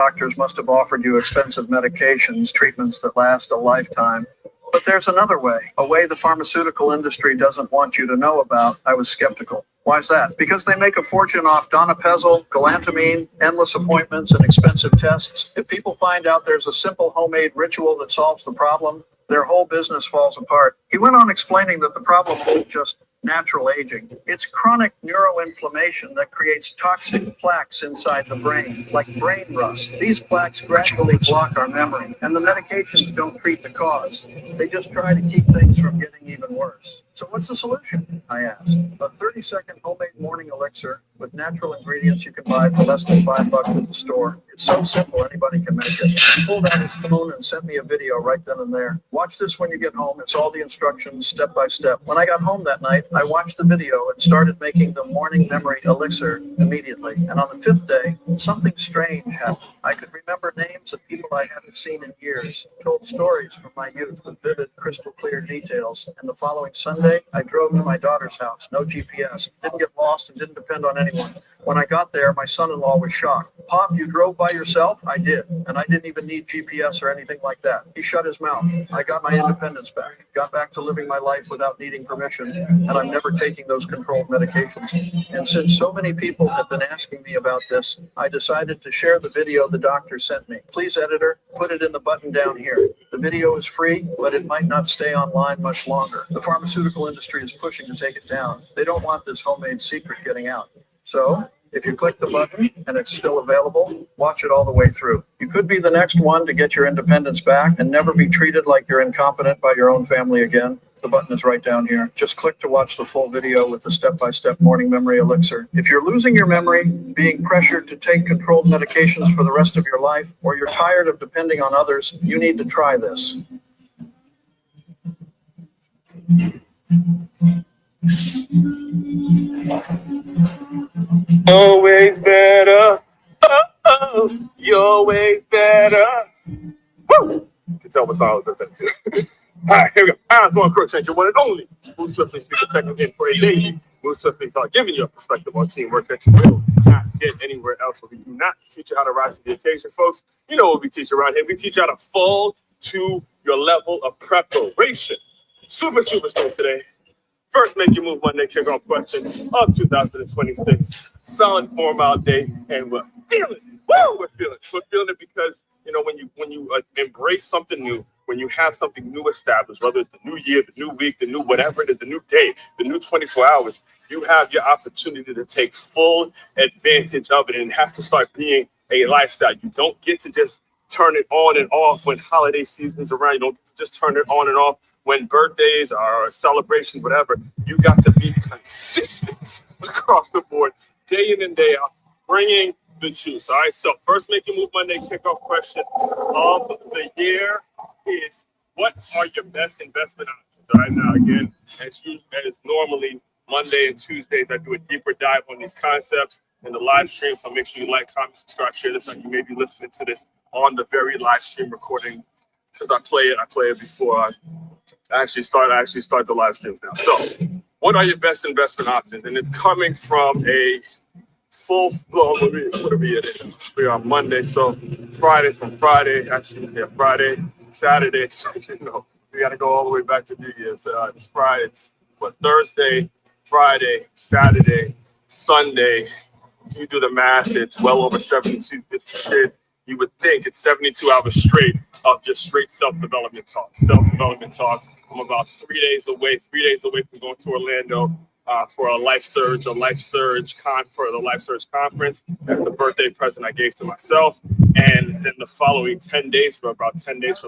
Doctors must have offered you expensive medications, treatments that last a lifetime. But there's another way, a way the pharmaceutical industry doesn't want you to know about. I was skeptical. Why is that? Because they make a fortune off donepezil, galantamine, endless appointments, and expensive tests. If people find out there's a simple homemade ritual that solves the problem, their whole business falls apart. He went on explaining that the problem isn't just natural aging. It's chronic neuroinflammation that creates toxic plaques inside the brain, like brain rust. These plaques gradually block our memory, and the medications don't treat the cause. They just try to keep things from getting even worse. So what's the solution? I asked. A 30-second homemade morning elixir with natural ingredients you can buy for less than $5 at the store. It's so simple, anybody can make it. He pulled out his phone and sent me a video right then and there. Watch this when you get home. It's all the instructions step by step. When I got home that night, I watched the video and started making the morning memory elixir immediately. And on the 5th day, something strange happened. I could remember names of people I hadn't seen in years, told stories from my youth with vivid, crystal clear details. And the following Sunday, I drove to my daughter's house, no GPS, didn't get lost and didn't depend on anyone. When I got there, my son-in-law was shocked. Pop, you drove by yourself? I did. And I didn't even need GPS or anything like that. He shut his mouth. I got my independence back, got back to living my life without needing permission, and I'm never taking those controlled medications. And since so many people have been asking me about this, I decided to share the video the doctor sent me. Please, editor, put it in the button down here. The video is free, but it might not stay online much longer. The pharmaceutical industry is pushing to take it down. They don't want this homemade secret getting out. So if you click the button and it's still available, watch it all the way through. You could be the next one to get your independence back and never be treated like you're incompetent by your own family again. The button is right down here. Just click to watch the full video with the step-by-step morning memory elixir. If you're losing your memory, being pressured to take controlled medications for the rest of your life, or you're tired of depending on others, you need to try this. Always better. Oh, you're always better. Woo! You can tell what song I was listening to. All right, here we go. I'm Mark Crook, change your one and only. Move swiftly, speak effectively, in for a daily. Move swiftly, start giving you a perspective on teamwork that you will not get anywhere else. We do not teach you how to rise to the occasion, folks. You know what we teach around here. We teach you how to fall to your level of preparation. Super stoked today. First Make Your Move Monday kickoff question of 2026. Solid 4-mile day, and we're feeling it. Woo! We're feeling it because, you know, when you embrace something new, when you have something new established, whether it's the new year, the new week, the new whatever it is, the new day, the new 24 hours, you have your opportunity to take full advantage of it. And it has to start being a lifestyle. You don't get to just turn it on and off when holiday season's around. You don't get to just turn it on and off when birthdays or celebrations, whatever. You got to be consistent across the board, day in and day out, bringing the juice. All right, so first Make Your Move Monday kickoff question of the year is, what are your best investment options? All right, now again, as normally Monday and Tuesdays, I do a deeper dive on these concepts in the live stream. So make sure you like, comment, subscribe, share this. Like, you may be listening to this on the very live stream recording, because I play it before I actually start the live streams now. So what are your best investment options? And it's coming from a full blown, what are we at? We're on Monday, so Friday, Saturday, so, you know, we got to go all the way back to New Year's. It's Friday, Thursday, Friday, Saturday, Sunday. You do the math, it's well over 72. You would think it's 72 hours straight of just straight self-development talk. I'm about 3 days away from going to Orlando for the Life Surge conference. That's the birthday present I gave to myself. And then the following 10 days from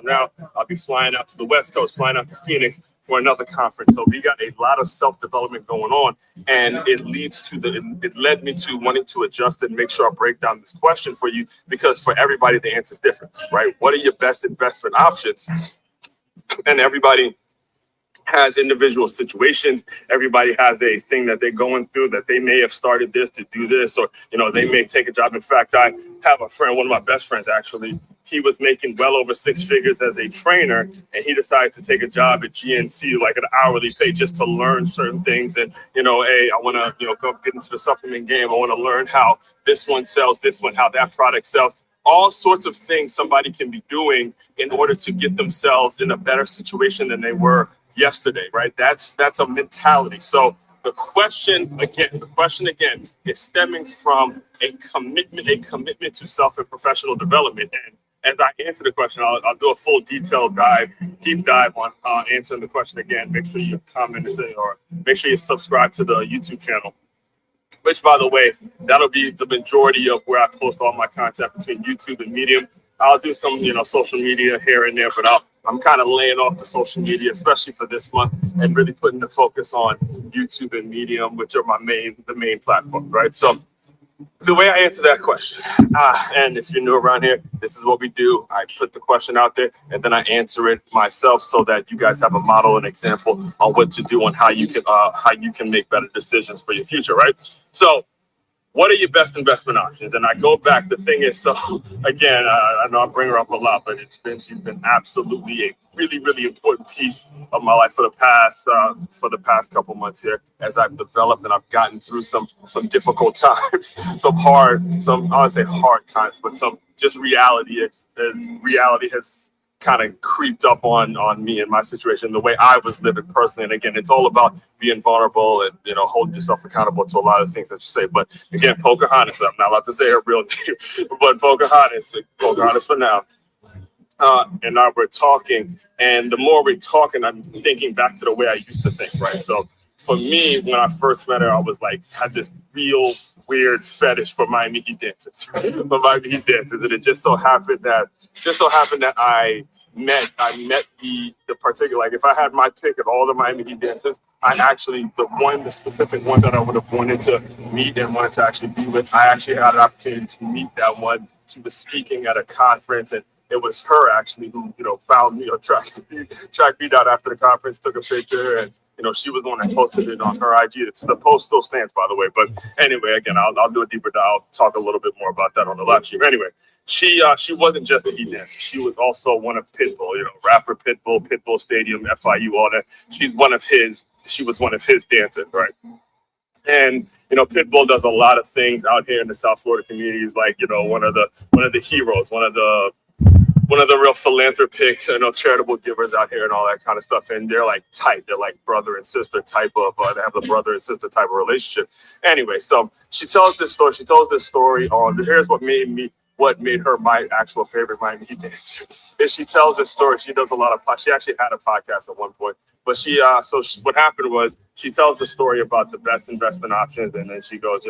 now, I'll be flying out to the West Coast, flying out to Phoenix for another conference. So we got a lot of self-development going on, and it led me to wanting to adjust and make sure I break down this question for you, because for everybody, the answer is different, right? What are your best investment options? And everybody has individual situations. Everybody has a thing that they're going through, that they may have started this to do this, or, you know, they may take a job. In fact, I have a friend, one of my best friends, actually, he was making well over 6 figures as a trainer, and he decided to take a job at GNC, like an hourly pay, just to learn certain things. And, you know, hey, I want to, you know, go get into the supplement game. I want to learn how this one sells, how that product sells. all sorts of things somebody can be doing in order to get themselves in a better situation than they were yesterday, right? That's a mentality. So the question again is stemming from a commitment to self and professional development. And as I answer the question, I'll do a full deep dive on answering the question again. Make sure you comment or make sure you subscribe to the YouTube channel, which, by the way, that'll be the majority of where I post all my content between YouTube and Medium. I'll do some, social media here and there, but I'm kind of laying off the social media, especially for this month, and really putting the focus on YouTube and Medium, which are the main platform, right? So the way I answer that question, and if you're new around here, this is what we do. I put the question out there, and then I answer it myself so that you guys have a model and example on what to do and how you can make better decisions for your future, right? So what are your best investment options? And I go back, the thing is, so again, I know I bring her up a lot, but she's been absolutely a really, really important piece of my life for the past couple months here, as I've developed and I've gotten through some difficult times, I want to say hard times, but some just reality has kind of creeped up on me and my situation, the way I was living personally. And again, it's all about being vulnerable and, holding yourself accountable to a lot of things that you say. But again, Pocahontas, I'm not allowed to say her real name, but Pocahontas for now. And now we're talking, and the more we're talking, I'm thinking back to the way I used to think, right? So for me, when I first met her, I was had this real weird fetish for Miami Heat dances, and it just so happened that I met the particular, if I had my pick of all the Miami Heat dancers, the specific one that I would have wanted to meet and wanted to actually be with, I actually had an opportunity to meet that one. She was speaking at a conference, and it was her actually who, found me or tracked me down after the conference, took a picture, and she was the one that posted it on her IG. The post still stands, by the way. But anyway, again, I'll do a deeper dive. I'll talk a little bit more about that on the live stream. Anyway, she wasn't just a Heat dancer. She was also one of Pitbull, rapper Pitbull Stadium, FIU, all that. She was one of his dancers, right? And Pitbull does a lot of things out here in the South Florida communities, like one of the heroes, one of the real philanthropic, charitable givers out here and all that kind of stuff. And they're tight. They're like brother and sister type of, they have the brother and sister type of relationship. Anyway, so she tells this story. She tells this story on, here's what made her my actual favorite Miami Heat dancer. Is she tells this story. She does a lot of, she actually had a podcast at one point. But what happened was she tells the story about the best investment options, and then she goes,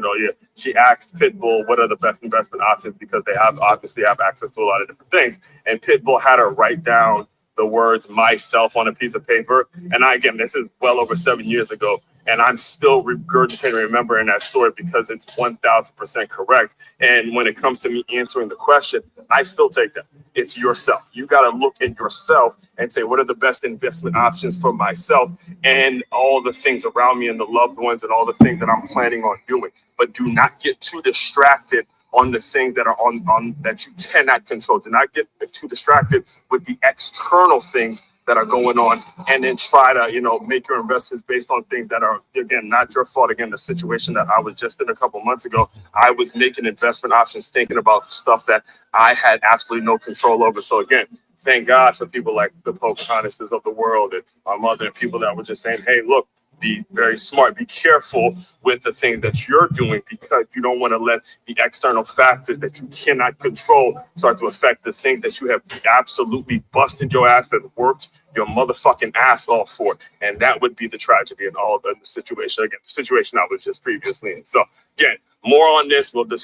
she asked Pitbull what are the best investment options, because they obviously have access to a lot of different things. And Pitbull had her write down the words myself on a piece of paper. And again, this is well over 7 years ago. And I'm still regurgitating, remembering that story, because it's 1000% correct. And when it comes to me answering the question, I still take that. It's yourself. You got to look at yourself and say, what are the best investment options for myself and all the things around me and the loved ones and all the things that I'm planning on doing. But do not get too distracted on the things that are on that you cannot control. Do not get too distracted with the external things that are going on, and then try to, make your investments based on things that are, again, not your fault. Again, the situation that I was just in a couple months ago, I was making investment options, thinking about stuff that I had absolutely no control over. So again, thank God for people like the Pocahontases of the world and my mother, and people that were just saying, hey, look, be very smart, be careful with the things that you're doing, because you don't want to let the external factors that you cannot control start to affect the things that you have absolutely busted your ass and worked your motherfucking ass off for. And that would be the tragedy in all the situation. Again, the situation I was just previously in. So again, more on this. We'll do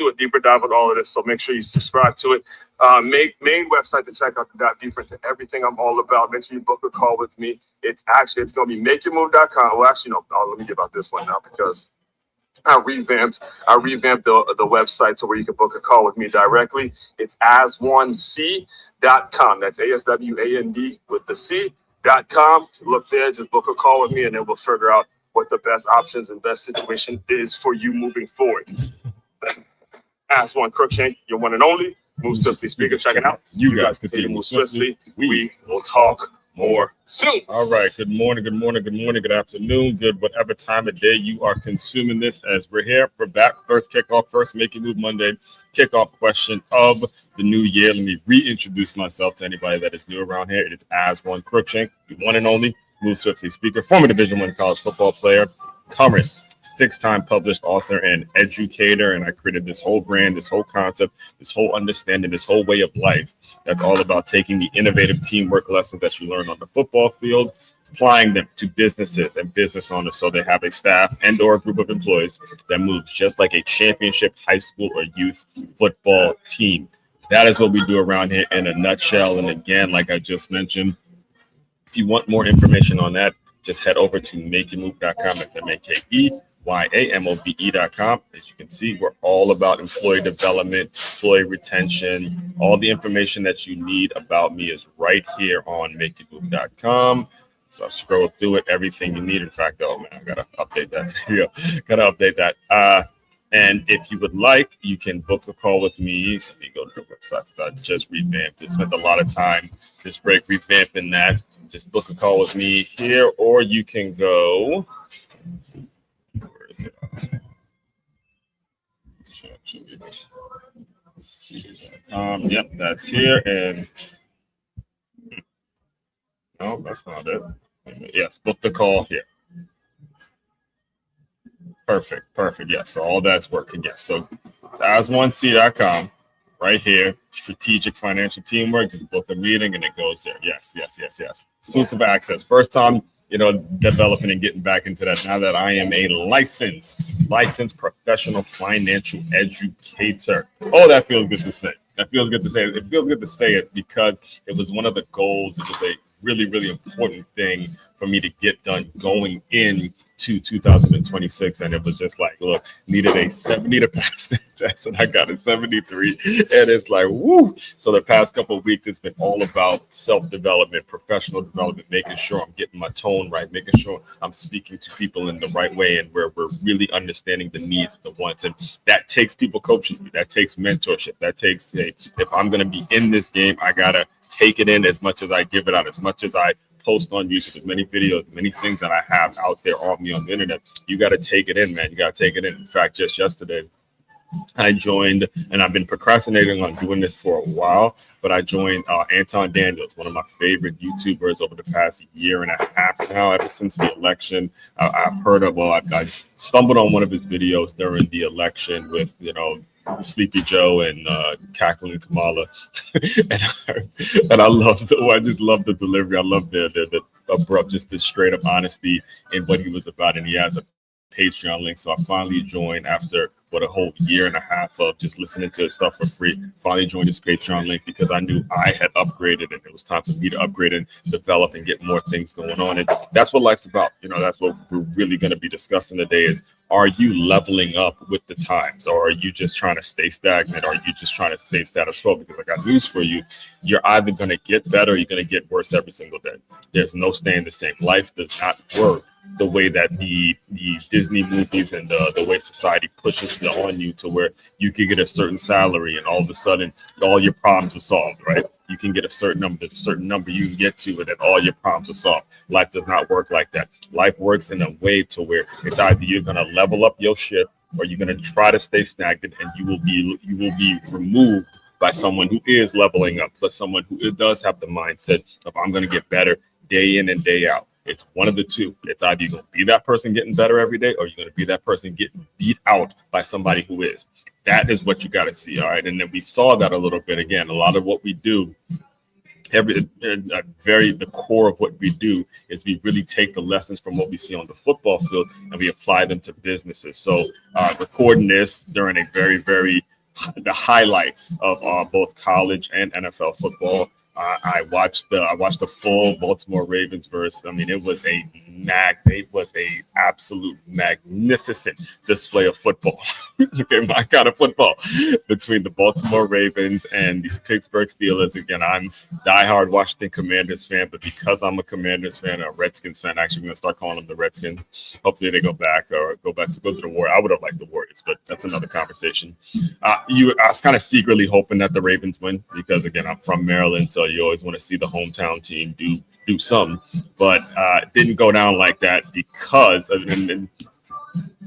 a deeper dive on all of this. So make sure you subscribe to it. Main website to check out to dive deeper into everything I'm all about. Make sure you book a call with me. It's going to be makeyourmove.com. Well, actually, no, let me get about this one now, because I revamped the website to where you can book a call with me directly. It's aswandc.com. That's ASWAND with the C.com. Look there, just book a call with me, and then we'll figure out what the best options and best situation is for you moving forward. Ask One Crookshank, your one and only. Move Swiftly speaker. Check it out. You guys continue to move swiftly. We will talk more soon. All right. Good morning, good afternoon, good whatever time of day you are consuming this. As we're here, we're back. First kickoff, first Make It Move Monday kickoff question of the new year. Let me reintroduce myself to anybody that is new around here. It is As One Crookshank, the one and only Move Swiftly speaker, former Division I college football player, current 6-time published author and educator. And I created this whole brand, this whole concept, this whole understanding, this whole way of life that's all about taking the innovative teamwork lessons that you learn on the football field, applying them to businesses and business owners so they have a staff and or a group of employees that moves just like a championship high school or youth football team. That is what we do around here in a nutshell. And again, like I just mentioned, if you want more information on that, just head over to makeitmove.com. That's MakeYamobe.com. As you can see, we're all about employee development, employee retention. All the information that you need about me is right here on makeitmove.com. So I scroll through it, everything you need. In fact, oh man, I gotta update that video. Gotta update that. And if you would like, you can book a call with me. Let me go to the website because I just revamped it. Spent a lot of time this break revamping that. Just book a call with me here, or you can go. Where is it? Yep, that's here. And no, that's not it. Yes, book the call here. Perfect. Yes, so all that's working. Yes, so it's as1c.com right here. Strategic financial teamwork. Just book a meeting and it goes there. Yes. Exclusive access. First time, developing and getting back into that. Now that I am a licensed professional financial educator. Oh, that feels good to say. It feels good to say it because it was one of the goals. It was a really, really important thing for me to get done going in to 2026, and it was just like, look, needed a 70 to pass the test, and I got a 73, and it's like, woo. So the past couple of weeks, it's been all about self-development, professional development, making sure I'm getting my tone right, making sure I'm speaking to people in the right way, and where we're really understanding the needs, the wants, and that takes people coaching me, that takes mentorship, that takes, hey, if I'm going to be in this game, I gotta take it in as much as I give it out, as much as I post on YouTube, as many videos, many things that I have out there on me on the internet. You got to take it in, man. You got to take it in. In fact, just yesterday, I joined, and I've been procrastinating on doing this for a while, but I joined Anton Daniels, one of my favorite YouTubers over the past year and a half now, ever since the election. I've heard of, I stumbled on one of his videos during the election with, Sleepy Joe and Cackling Kamala, and I just love the delivery. I love the abrupt, just the straight up honesty in what he was about, and he has a Patreon link. So I finally joined after a whole year and a half of just listening to his stuff for free. Finally joined his Patreon link because I knew I had upgraded and it was time for me to upgrade and develop and get more things going on. And that's what life's about. That's what we're really going to be discussing today is, are you leveling up with the times, or are you just trying to stay stagnant? Or are you just trying to stay status quo? Because I got news for you. You're either going to get better or you're going to get worse every single day. There's no staying the same. Life does not work the way that the Disney movies and the way society pushes on you to where you can get a certain salary and all of a sudden all your problems are solved, right? You can get a certain number. There's a certain number you can get to and then all your problems are solved. Life does not work like that. Life works in a way to where it's either you're going to level up your ship or you're going to try to stay stagnant, and you will be removed by someone who is leveling up, but someone who does have the mindset of, I'm going to get better day in and day out. It's one of the two. It's either you're going to be that person getting better every day, or you're going to be that person getting beat out by somebody who is. That is what you got to see. All right. And then we saw that a little bit again. A lot of what we do, the core of what we do is we really take the lessons from what we see on the football field and we apply them to businesses. So recording this during a the highlights of both college and NFL football. I watched the full Baltimore Ravens versus. I mean, it was a absolute magnificent display of football. Okay, my kind of football between the Baltimore Ravens and these Pittsburgh Steelers. Again, I'm diehard Washington Commanders fan, but because I'm a Commanders fan, a Redskins fan, actually I'm going to start calling them the Redskins. Hopefully they go to the Warriors. I would have liked the Warriors, but that's another conversation. I was kind of secretly hoping that the Ravens win because, again, I'm from Maryland, so you always want to see the hometown team do something. But it didn't go down like that because of, and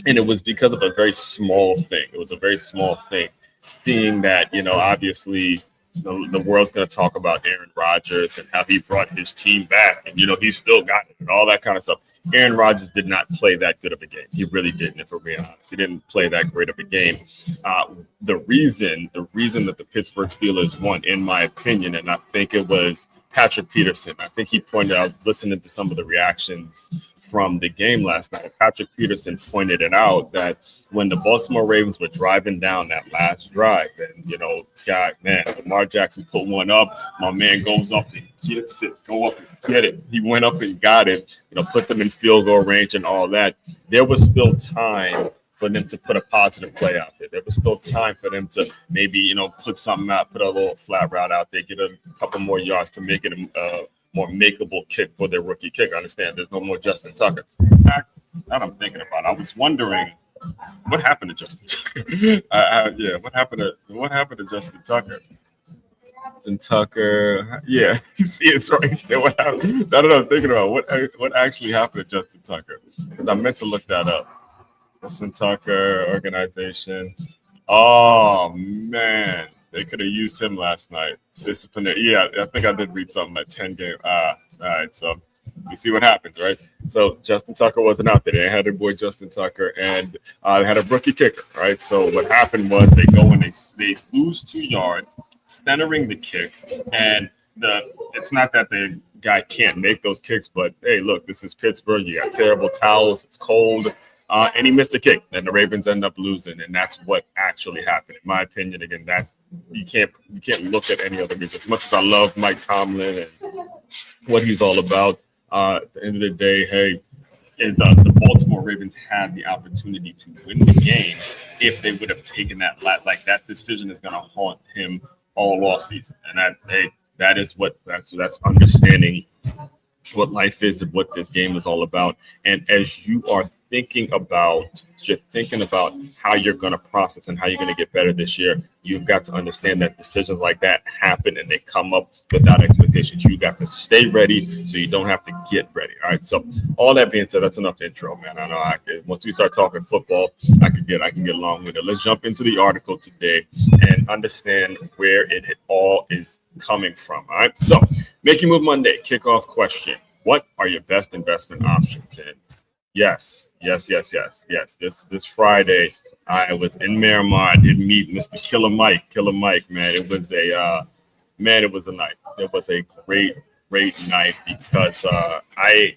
it was because of a very small thing. It was a very small thing. Seeing that, obviously the world's going to talk about Aaron Rodgers and how he brought his team back and, he still got it and all that kind of stuff. Aaron Rodgers did not play that good of a game. He really didn't, if we're being honest. He didn't play that great of a game. The reason that the Pittsburgh Steelers won, in my opinion, and I think it was Patrick Peterson. I think he pointed out, I was listening to some of the reactions from the game last night. Patrick Peterson pointed it out that when the Baltimore Ravens were driving down that last drive and, Lamar Jackson put one up, my man goes up and gets it, go up and get it. He went up and got it, put them in field goal range and all that. There was still time for them to put a positive play out there. There was still time for them to maybe, put something out, put a little flat route out there, get a couple more yards to make it a more makeable kick for their rookie kick. I understand there's no more Justin Tucker. In fact, now I'm thinking about it, I was wondering what happened to Justin Tucker. What happened to Justin Tucker? Justin Tucker, yeah, you see it's right there. What happened? Now that I'm thinking about what actually happened to Justin Tucker, because I meant to look that up. Justin Tucker organization. Oh man, they could have used him last night. Disciplinary. Yeah, I think I did read something like 10 game. All right, so we see what happens, right? So Justin Tucker wasn't out there. They had their boy Justin Tucker, and they had a rookie kicker, right? So what happened was they go and they lose 2 yards, centering the kick, and it's not that the guy can't make those kicks, but hey, look, this is Pittsburgh. You got terrible towels. It's cold. And he missed a kick, and the Ravens end up losing, and that's what actually happened, in my opinion. Again, that you can't look at any other reason. As much as I love Mike Tomlin and what he's all about, at the end of the day, hey, the Baltimore Ravens had the opportunity to win the game if they would have taken that. Like that decision is going to haunt him all off season, and that's understanding what life is and what this game is all about. And as you're thinking about how you're going to process and how you're going to get better this year, you've got to understand that decisions like that happen and they come up without expectations. You got to stay ready so you don't have to get ready. All right. So all that being said, that's enough intro, man. I know once we start talking football, I can get along with it. Let's jump into the article today and understand where it all is coming from. All right. So Make You Move Monday, kickoff question. What are your best investment options? And yes. This Friday, I was in Miramar. I did meet Mr. Killer Mike, man. It was a night. It was a great night because I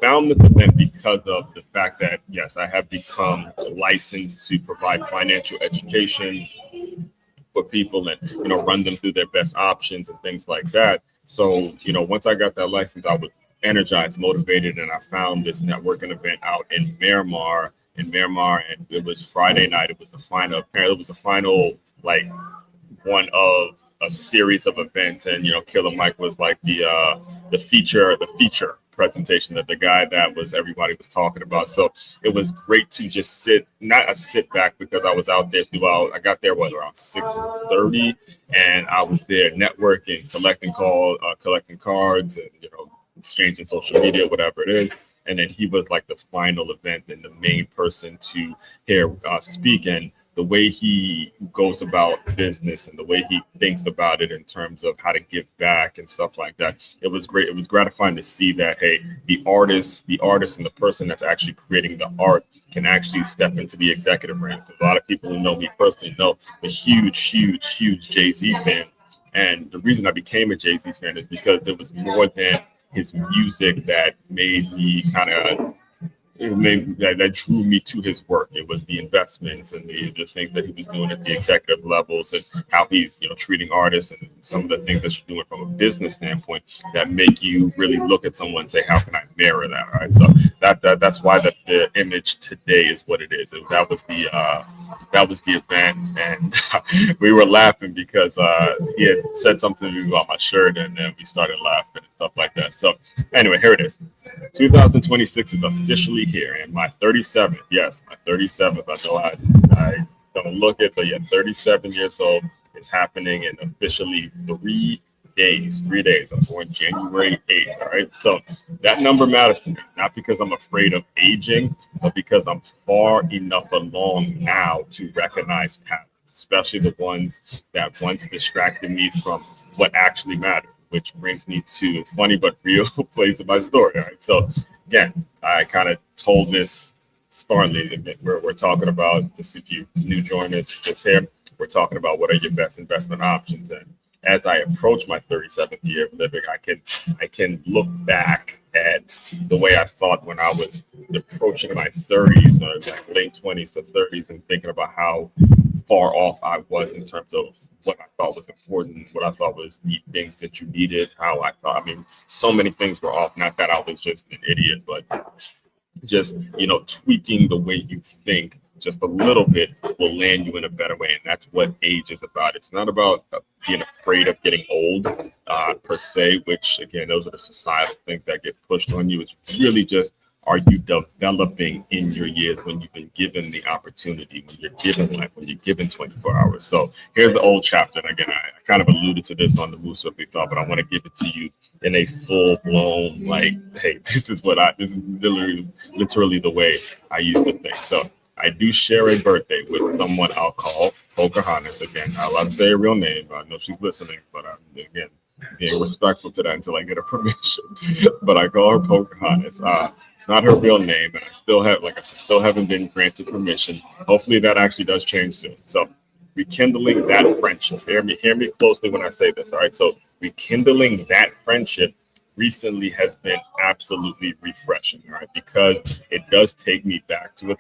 found this event because of the fact that, yes, I have become licensed to provide financial education for people and, run them through their best options and things like that. So, once I got that license, I was energized, motivated, and I found this networking event out in Miramar, and it was Friday night. It was the final. Apparently, it was the final, like, one of a series of events, and Killer Mike was like the feature presentation, that the guy that everybody was talking about. So it was great to just sit back, because I was out there throughout. I got there around 6:30, and I was there networking, collecting cards, and exchanging social media, whatever it is. And then he was like the final event and the main person to hear speak. And the way he goes about business and the way he thinks about it in terms of how to give back and stuff like that, it was great. It was gratifying to see that, hey, the artist and the person that's actually creating the art can actually step into the executive ranks. A lot of people who know me personally know I'm a huge Jay-Z fan. And the reason I became a Jay-Z fan is because there was more than his music that made me that drew me to his work. It was the investments and the things that he was doing at the executive levels, and how he's treating artists, and some of the things that you're doing from a business standpoint that make you really look at someone and say, how can I mirror that. All right, so that's why the image today is what it is. That was the event, and we were laughing because he had said something to me about my shirt, and then we started laughing and stuff like that. So anyway, here it is. 2026 is officially here, and my 37th, yes, my 37th. I know I don't look it, but yeah, 37 years old. It's happening in officially 3 days. 3 days. I'm born January 8th. All right. So that number matters to me, not because I'm afraid of aging, but because I'm far enough along now to recognize patterns, especially the ones that once distracted me from what actually mattered, which brings me to a funny but real place of my story. All right. So again, I kind of told this sparingly. We're talking about, just if you new joiners just here, we're talking about what are your best investment options. And as I approach my 37th year of living, I can look back at the way I thought when I was approaching my 30s, or like late 20s to 30s, and thinking about how far off I was in terms of what I thought was important, what I thought was the things that you needed, how I thought, I mean, so many things were off. Not that I was just an idiot, but just, tweaking the way you think just a little bit will land you in a better way. And that's what age is about. It's not about being afraid of getting old per se, which again, those are the societal things that get pushed on you. It's really just, are you developing in your years when you've been given the opportunity, when you're given life, when you're given 24 hours? So here's the old chapter. And again, I kind of alluded to this on the Move Swiftly Thought, but I want to give it to you in a full blown, like, hey, this is literally the way I used to think. So I do share a birthday with someone I'll call Pocahontas. Again, I love to say her real name. I know she's listening, but again, being respectful to that until I get her permission. But I call her Pocahontas. It's not her real name, and I still haven't been granted permission. Hopefully that actually does change soon. So rekindling that friendship. Hear me closely when I say this. All right. So rekindling that friendship recently has been absolutely refreshing. All right, because it does take me back to a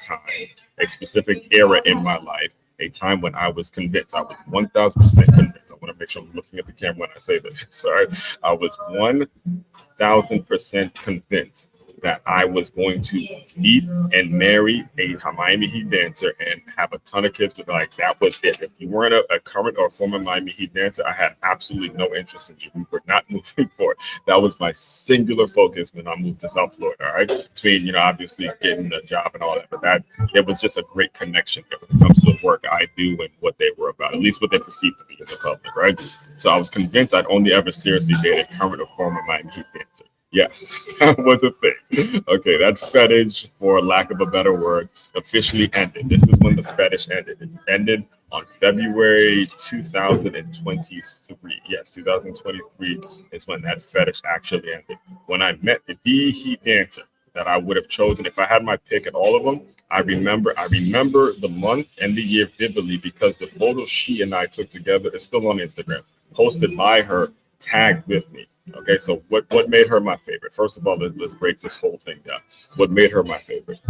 specific era in my life, a time when I was convinced. I was 1,000% convinced. I want to make sure I'm looking at the camera when I say this. Sorry, I was 1,000% convinced that I was going to meet and marry a Miami Heat dancer and have a ton of kids. But like, that was it. If you weren't a current or former Miami Heat dancer, I had absolutely no interest in you. We were not moving forward. That was my singular focus when I moved to South Florida. All right, between obviously getting a job and all that, but it was just a great connection when it comes to the work I do and what they were about, at least what they perceived to be in the public. Right. So I was convinced I'd only ever seriously date a current or former Miami Heat dancer. Yes, that was a thing. Okay, that fetish, for lack of a better word, officially ended. This is when the fetish ended. It ended on February 2023. Yes, 2023 is when that fetish actually ended. When I met the Heat dancer that I would have chosen if I had my pick at all of them, I remember the month and the year vividly because the photo she and I took together is still on Instagram, posted by her, tagged with me. Okay, so what made her my favorite? First of all, let's break this whole thing down. What made her my favorite?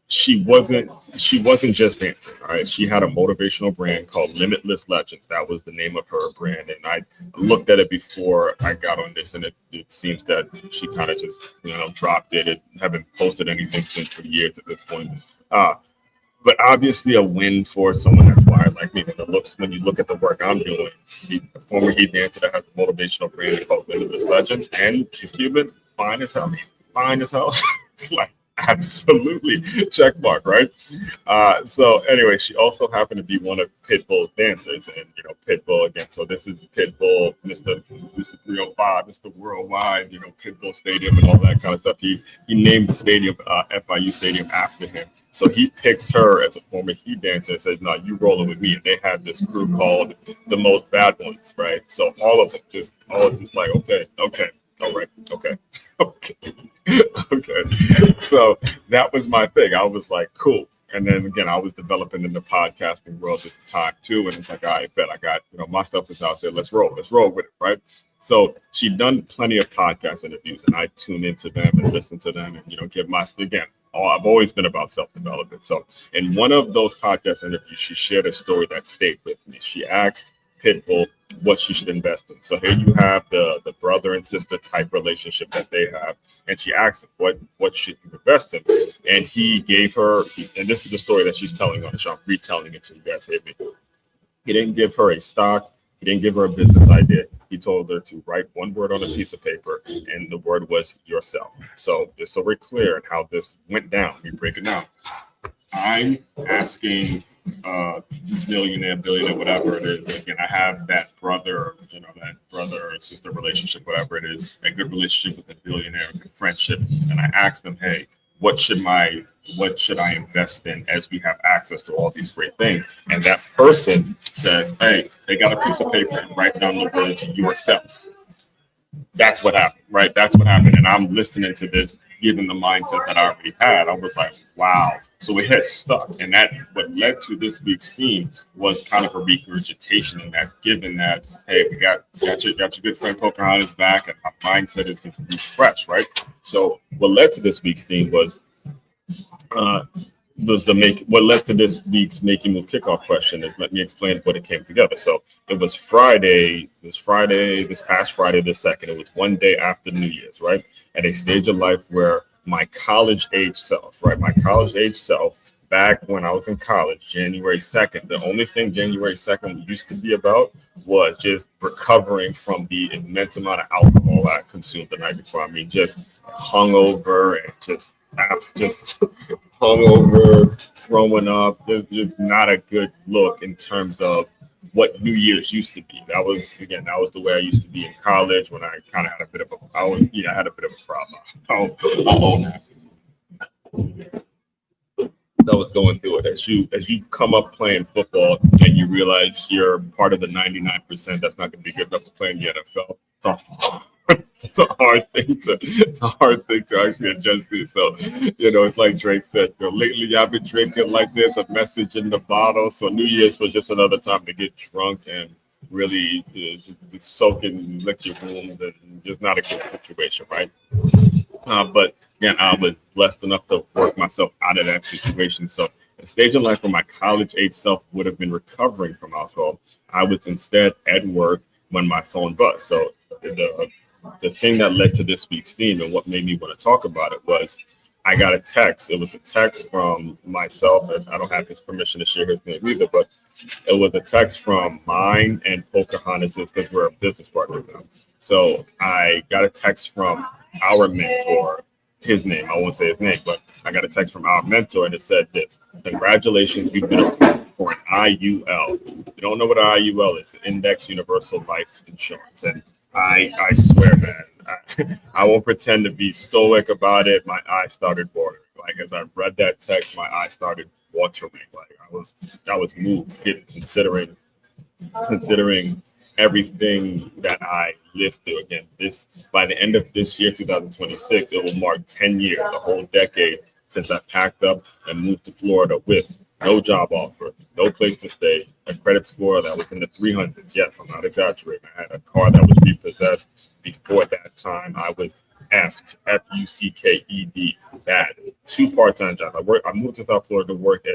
She wasn't just dancing. All right, she had a motivational brand called Limitless Legends. That was the name of her brand, and I looked at it before I got on this, and it seems that she kind of just dropped it. It haven't posted anything since for years at this point. But obviously a win for someone that's wired like me. When you look at the work I'm doing, the former Heat dancer that has a motivational brand called Limitless Legends, and she's Cuban, fine as hell. It's like, absolutely check mark, right? So anyway, she also happened to be one of Pitbull's dancers, and Pitbull again. So this is Pitbull, Mr. 305, Mr. Worldwide, Pitbull Stadium and all that kind of stuff. He named the stadium FIU Stadium after him. So he picks her as a former Heat dancer and says, "No, you rolling with me." And they had this crew called the Most Bad Ones, right? So all of them just like, okay. All right. Okay. Okay. So that was my thing. I was like, cool. And then again, I was developing in the podcasting world at the time too. And it's like, all right, bet I got, my stuff is out there. Let's roll with it. Right. So she'd done plenty of podcast interviews and I tune into them and listen to them and, give my, again, I've always been about self-development. So in one of those podcast interviews, she shared a story that stayed with me. She asked Pitbull what she should invest in. So here you have the brother and sister type relationship that they have, and she asked him what should you invest in, and he gave her, and this is the story that she's telling on the show. I'm retelling it to you guys. He didn't give her a stock. He didn't give her a business idea. He told her to write one word on a piece of paper, and the word was yourself. So it's so very clear in how this went down. We break it down. I'm asking millionaire, billionaire, whatever it is. Again, I have that brother or sister relationship, whatever it is, a good relationship with a billionaire, a good friendship. And I asked them, hey, what should I invest in as we have access to all these great things? And that person says, hey, take out a piece of paper and write down the words yourself. That's what happened, right? That's what happened. And I'm listening to this, given the mindset that I already had. I was like, wow. So it has stuck. And that what led to this week's theme was kind of a regurgitation in that, given that, hey, we got your good friend Pocahontas back, and my mindset is just refreshed, right? So what led to this week's theme was what led to this week's Making Move Kickoff question is, let me explain what it came together. So it was Friday, this past Friday the 2nd. It was one day after New Year's, right? At a stage of life where my college age self, back when I was in college, January 2nd, the only thing January 2nd used to be about was just recovering from the immense amount of alcohol I consumed the night before. I mean, just hungover and just hungover, throwing up. There's just not a good look in terms of what New Year's used to be. That was the way I used to be in college when I kind of had a bit of a problem. I'll own that. I was going through it. As you come up playing football and you realize you're part of the 99% that's not going to be good enough to play in the NFL. It's a hard thing to actually adjust to. So, it's like Drake said, lately I've been drinking like this, a message in the bottle. So New Year's was just another time to get drunk and really just soak and lick your wounds, and just not a good situation, right? But again, I was blessed enough to work myself out of that situation. So a stage in life where my college age self would have been recovering from alcohol, I was instead at work when my phone buzzed. So the thing that led to this week's theme and what made me want to talk about it was I got a text. It was a text from myself, and I don't have his permission to share his name either, but it was a text from mine and Pocahontas because we're business partners now. So I got a text from our mentor. His name, I won't say his name, but I got a text from our mentor, and it said this: congratulations, you've been approved for an IUL. If you don't know what an IUL is, Index Universal Life Insurance. And I swear, man, I won't pretend to be stoic about it. My eyes started watering. Like, as I read that text, my eyes started watering. Like, I was moved, considering everything that I lived through. Again, by the end of this year, 2026, it will mark 10 years, a whole decade since I packed up and moved to Florida with no job offer, no place to stay, a credit score that was in the 300s. Yes, I'm not exaggerating. I had a car that was repossessed. Before that time, I was effed, F-U-C-K-E-D, bad. 2 part-time jobs. I moved to South Florida to work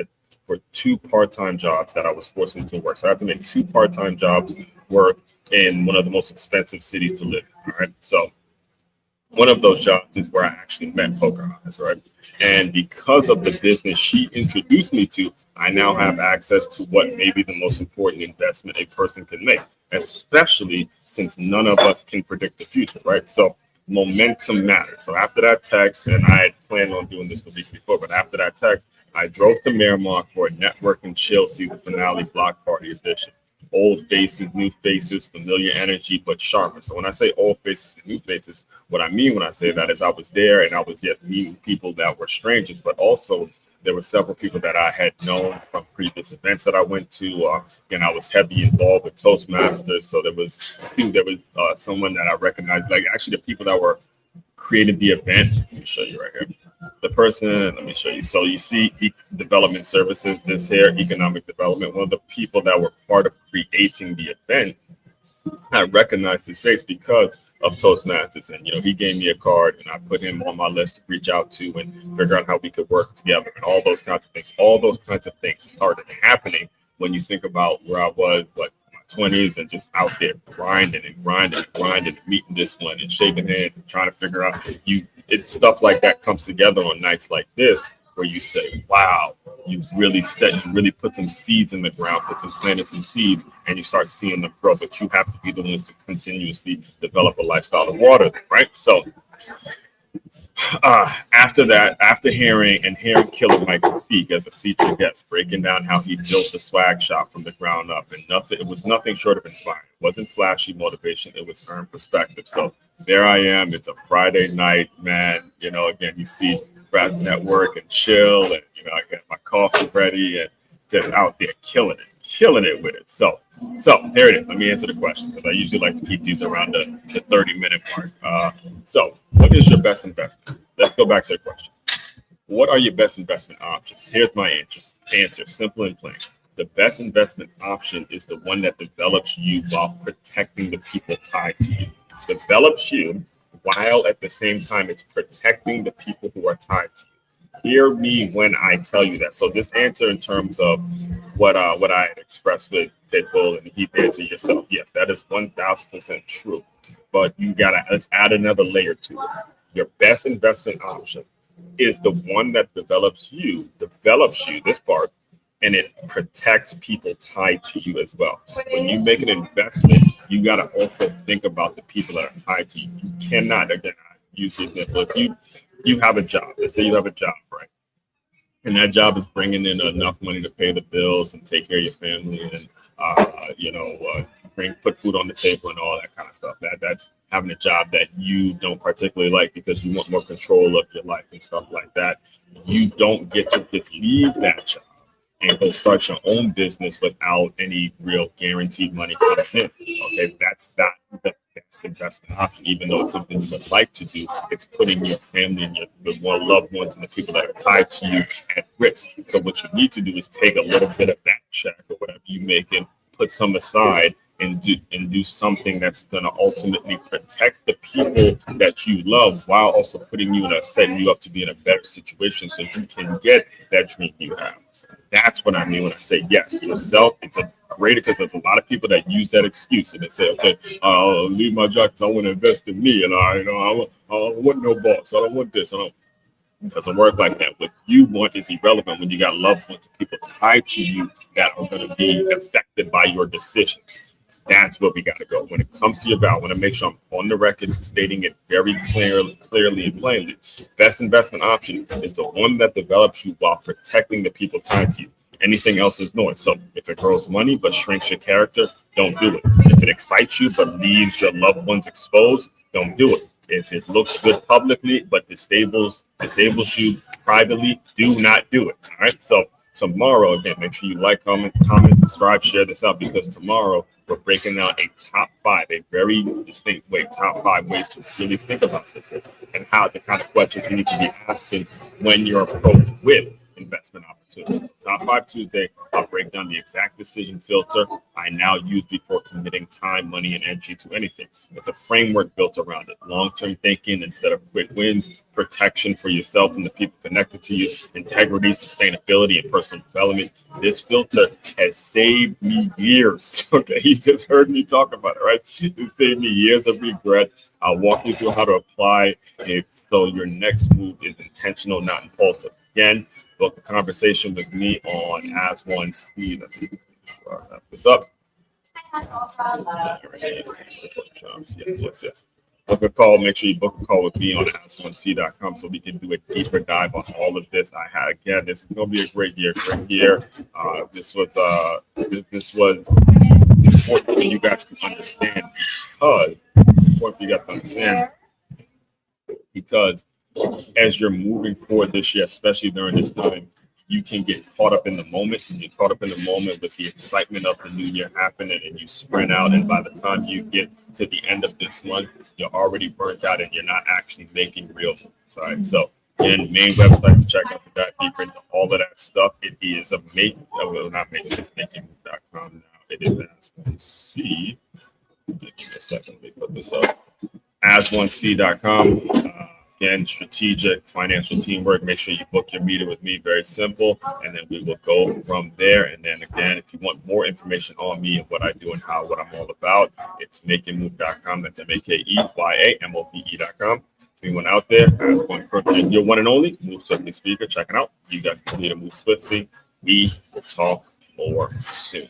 for 2 part-time jobs that I was forced into work. So I had to make 2 part-time jobs work in one of the most expensive cities to live in. All right. So one of those jobs is where I actually met Pocahontas, right? And because of the business she introduced me to, I now have access to what may be the most important investment a person can make, especially since none of us can predict the future, right? So momentum matters. So after that text, and I had planned on doing this the week before, but after that text, I drove to Miramar for a network and chill season finale block party edition. Old faces, new faces, familiar energy, but sharper. So when I say old faces and new faces, what I mean when I say that is I was there and I was meeting people that were strangers, but also there were several people that I had known from previous events that I went to. And I was heavily involved with Toastmasters. So there was someone that I recognized, like actually the people that were created the event. Let me show you right here. The person, let me show you. So you see development services, this here, economic development. One of the people that were part of creating the event, I recognized his face because of Toastmasters. And, he gave me a card and I put him on my list to reach out to and figure out how we could work together and all those kinds of things. All those kinds of things started happening when you think about where I was, 20s and just out there grinding and meeting this one and shaking hands and trying to figure out it's stuff like that comes together on nights like this where you say, wow, you really put some seeds in the ground, planted some seeds, and you start seeing them grow. But you have to be the ones to continuously develop a lifestyle of water, right? So after that, after hearing Killer Mike speak as a featured guest, breaking down how he built the swag shop from the ground up, and it was nothing short of inspiring. It wasn't flashy motivation, it was earned perspective. So there I am. It's a Friday night, man. Again, you see grab network and chill, and I get my coffee ready and just out there killing it with it. So here it is. Let me answer the question, because I usually like to keep these around the 30-minute mark. So what is your best investment? Let's go back to the question. What are your best investment options? Here's my answer, simple and plain. The best investment option is the one that develops you while protecting the people tied to you. Develops you while at the same time it's protecting the people who are tied to you. Hear me when I tell you that. So this answer in terms of what I had expressed with Pitbull, and he answered yourself, yes, that is 1,000% true. But let's add another layer to it. Your best investment option is the one that develops you, this part, and it protects people tied to you as well. When you make an investment, you got to also think about the people that are tied to you. You cannot, again, I use the example, if you have a job, let's say you have a job, right? And that job is bringing in enough money to pay the bills and take care of your family and, put food on the table and all that kind of stuff. That's having a job that you don't particularly like because you want more control of your life and stuff like that. You don't get to just leave that job and go start your own business without any real guaranteed money coming in. Okay, that's not the best investment option, even though it's something you would like to do. It's putting your family and your loved ones and the people that are tied to you at risk. So what you need to do is take a little bit of that check or whatever you make and put some aside and do something that's going to ultimately protect the people that you love while also putting you setting you up to be in a better situation so you can get that dream you have. That's what I mean when I say yes. Yourself, it's a greater, because there's a lot of people that use that excuse and they say, okay, I'll leave my job because I want to invest in me, and I don't want no boss. I don't want this. It doesn't work like that. What you want is irrelevant when you got loved ones and people tied to you that are going to be affected by your decisions. That's where we got to go. When it comes to your vow, I want to make sure I'm on the record stating it very clearly and plainly. Best investment option is the one that develops you while protecting the people tied to you. Anything else is noise. So if it grows money but shrinks your character, don't do it. If it excites you but leaves your loved ones exposed, don't do it. If it looks good publicly but disables you privately, do not do it. All right. So tomorrow, again, make sure you like, comment, subscribe, share this out, because tomorrow we're breaking down a top 5, a very distinct way, top 5 ways to really think about this and how the kind of questions you need to be asking when you're approached with investment opportunities. Top 5 Tuesday, I'll break down the exact decision filter I now use before committing time, money, and energy to anything. It's a framework built around it. Long-term thinking instead of quick wins, protection for yourself and the people connected to you, integrity, sustainability, and personal development. This filter has saved me years. Okay, you just heard me talk about it, right? It saved me years of regret. I'll walk you through how to apply it so your next move is intentional, not impulsive. Again, book a conversation with me on As One C. Let me wrap this up. Yes. Book a call. Make sure you book a call with me on as1c.com so we can do a deeper dive on all of this. This is going to be a great year. This was important for you guys to understand because as you're moving forward this year, especially during this time, you can get caught up in the moment. You get caught up in the moment with the excitement of the new year happening, and you sprint out. And by the time you get to the end of this month, you're already burnt out and you're not actually making real moves. All right. So, again, main website to check out the dive deeper into all of that stuff. It is it's makingmove.com now. It is As1C. Give me a second. Let me put this up. As1C.com. Again, strategic financial teamwork. Make sure you book your meeting with me. Very simple. And then we will go from there. And then again, if you want more information on me and what I do and what I'm all about, it's makeitmove.com. That's MAKEYAMOVE.com. Anyone out there, as one person, your one and only Move Swiftly speaker, checking out. You guys continue to move swiftly. We will talk more soon.